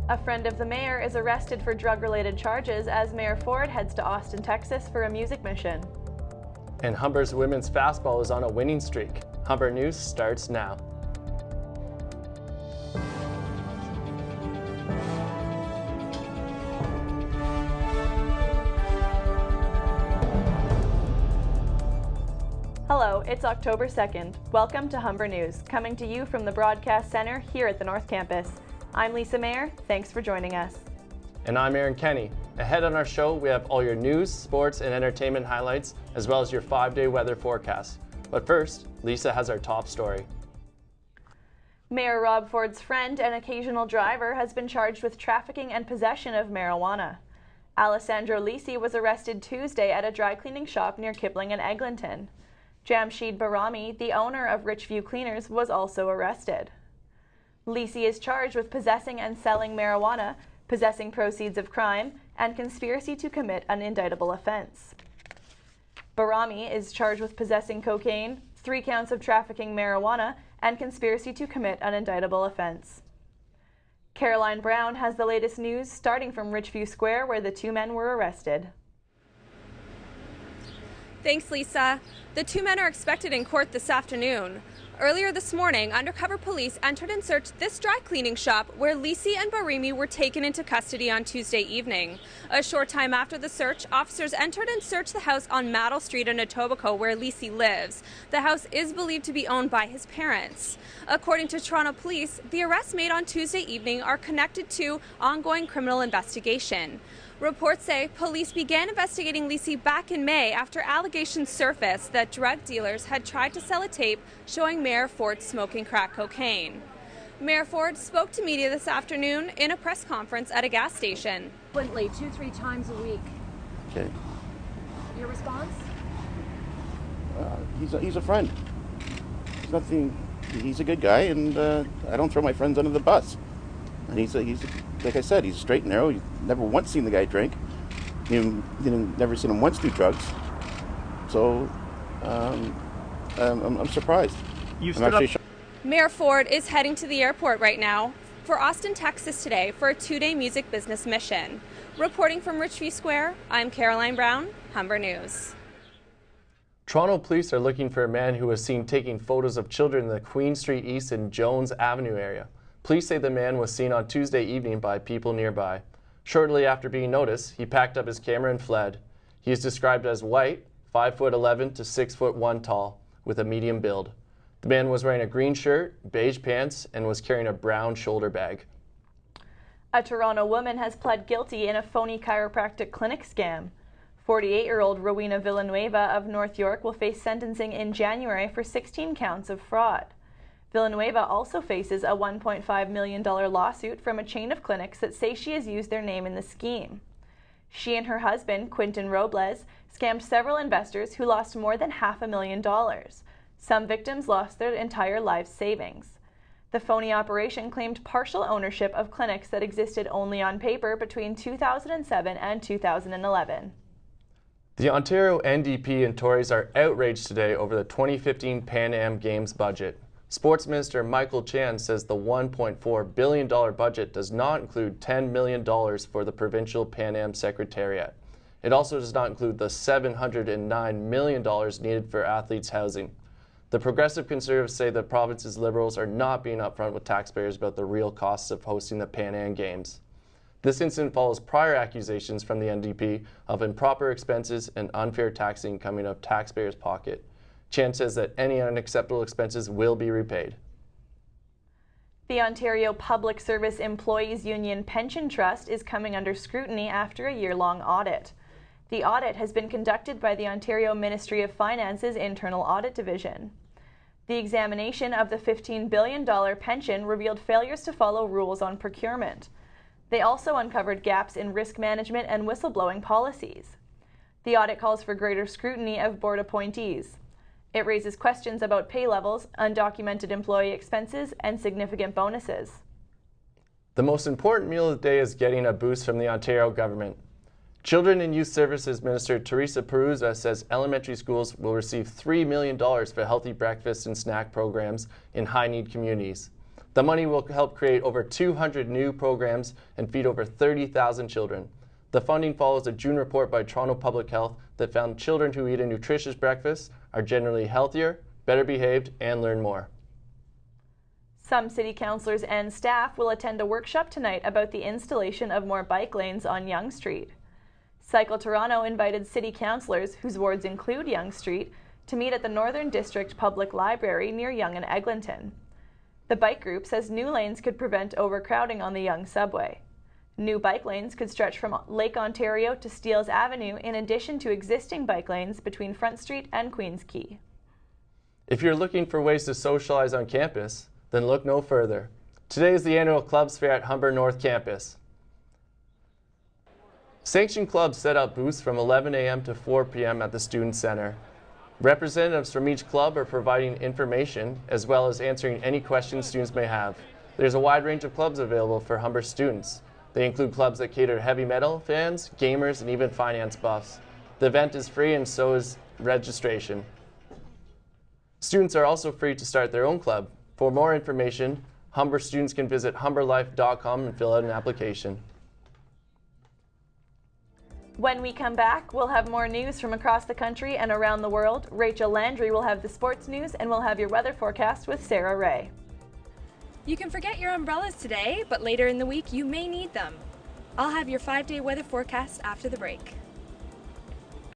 A friend of the mayor is arrested for drug-related charges as Mayor Ford heads to Austin, Texas for a music mission. And Humber's women's fastball is on a winning streak. Humber News starts now. Hello, it's October 2nd. Welcome to Humber News, coming to you from the Broadcast Center here at the North Campus. I'm Lisa Mayer. Thanks for joining us. And I'm Aaron Kenny. Ahead on our show, we have all your news, sports, and entertainment highlights, as well as your 5-day weather forecast. But first, Lisa has our top story. Mayor Rob Ford's friend and occasional driver has been charged with trafficking and possession of marijuana. Alessandro Lisi was arrested Tuesday at a dry cleaning shop near Kipling and Eglinton. Jamshid Barami, the owner of Richview Cleaners, was also arrested. Lisi is charged with possessing and selling marijuana, possessing proceeds of crime, and conspiracy to commit an indictable offense. Barami is charged with possessing cocaine, 3 counts of trafficking marijuana, and conspiracy to commit an indictable offense. Caroline Brown has the latest news, starting from Richview Square, where the 2 men were arrested. Thanks, Lisa. The 2 men are expected in court this afternoon. Earlier this morning, undercover police entered and searched this dry cleaning shop where Lisi and Barimi were taken into custody on Tuesday evening. A short time after the search, officers entered and searched the house on Maddle Street in Etobicoke where Lisi lives. The house is believed to be owned by his parents. According to Toronto Police, the arrests made on Tuesday evening are connected to ongoing criminal investigation. Reports say police began investigating Lisi back in May after allegations surfaced that drug dealers had tried to sell a tape showing Mayor Ford smoking crack cocaine. Mayor Ford spoke to media this afternoon in a press conference at a gas station. Frequently, 2-3 times a week. Okay. Your response? He's a friend. He's nothing. He's a good guy, and I don't throw my friends under the bus. And he's like I said, he's straight and narrow. You've never once seen the guy drink. Never seen him once do drugs. So I'm surprised. Mayor Ford is heading to the airport right now for Austin, Texas today for a 2-day music business mission. Reporting from Richview Square, I'm Caroline Brown, Humber News. Toronto police are looking for a man who was seen taking photos of children in the Queen Street East and Jones Avenue area. Police say the man was seen on Tuesday evening by people nearby. Shortly after being noticed, he packed up his camera and fled. He is described as white, 5'11" to 6'1" tall, with a medium build. The man was wearing a green shirt, beige pants, and was carrying a brown shoulder bag. A Toronto woman has pled guilty in a phony chiropractic clinic scam. 48-year-old Rowena Villanueva of North York will face sentencing in January for 16 counts of fraud. Villanueva also faces a $1.5 million lawsuit from a chain of clinics that say she has used their name in the scheme. She and her husband, Quinton Robles, scammed several investors who lost more than $500,000. Some victims lost their entire life savings. The phony operation claimed partial ownership of clinics that existed only on paper between 2007 and 2011. The Ontario NDP and Tories are outraged today over the 2015 PanAm Games budget. Sports Minister Michael Chan says the $1.4 billion budget does not include $10 million for the provincial PanAm Secretariat. It also does not include the $709 million needed for athletes' housing. The Progressive Conservatives say the province's Liberals are not being upfront with taxpayers about the real costs of hosting the PanAm Games. This incident follows prior accusations from the NDP of improper expenses and unfair taxing coming out of taxpayers' pocket. Chan says that any unacceptable expenses will be repaid. The Ontario Public Service Employees Union Pension Trust is coming under scrutiny after a year-long audit. The audit has been conducted by the Ontario Ministry of Finance's Internal Audit Division. The examination of the $15 billion pension revealed failures to follow rules on procurement. They also uncovered gaps in risk management and whistleblowing policies. The audit calls for greater scrutiny of board appointees. It raises questions about pay levels, undocumented employee expenses, and significant bonuses. The most important meal of the day is getting a boost from the Ontario government. Children and Youth Services Minister Teresa Peruza says elementary schools will receive $3 million for healthy breakfast and snack programs in high-need communities. The money will help create over 200 new programs and feed over 30,000 children. The funding follows a June report by Toronto Public Health that found children who eat a nutritious breakfast are generally healthier, better behaved, and learn more. Some city councillors and staff will attend a workshop tonight about the installation of more bike lanes on Yonge Street. Cycle Toronto invited city councillors, whose wards include Yonge Street, to meet at the Northern District Public Library near Yonge and Eglinton. The bike group says new lanes could prevent overcrowding on the Yonge subway. New bike lanes could stretch from Lake Ontario to Steeles Avenue in addition to existing bike lanes between Front Street and Queens Quay. If you're looking for ways to socialize on campus, then look no further. Today is the annual Clubs Fair at Humber North Campus. Sanctioned clubs set up booths from 11 a.m. to 4 p.m. at the Student Center. Representatives from each club are providing information as well as answering any questions students may have. There's a wide range of clubs available for Humber students. They include clubs that cater to heavy metal fans, gamers, and even finance buffs. The event is free and so is registration. Students are also free to start their own club. For more information, Humber students can visit humberlife.com and fill out an application. When we come back, we'll have more news from across the country and around the world. Rachel Landry will have the sports news, and we'll have your weather forecast with Sarah Ray. You can forget your umbrellas today, but later in the week you may need them. I'll have your 5-day weather forecast after the break.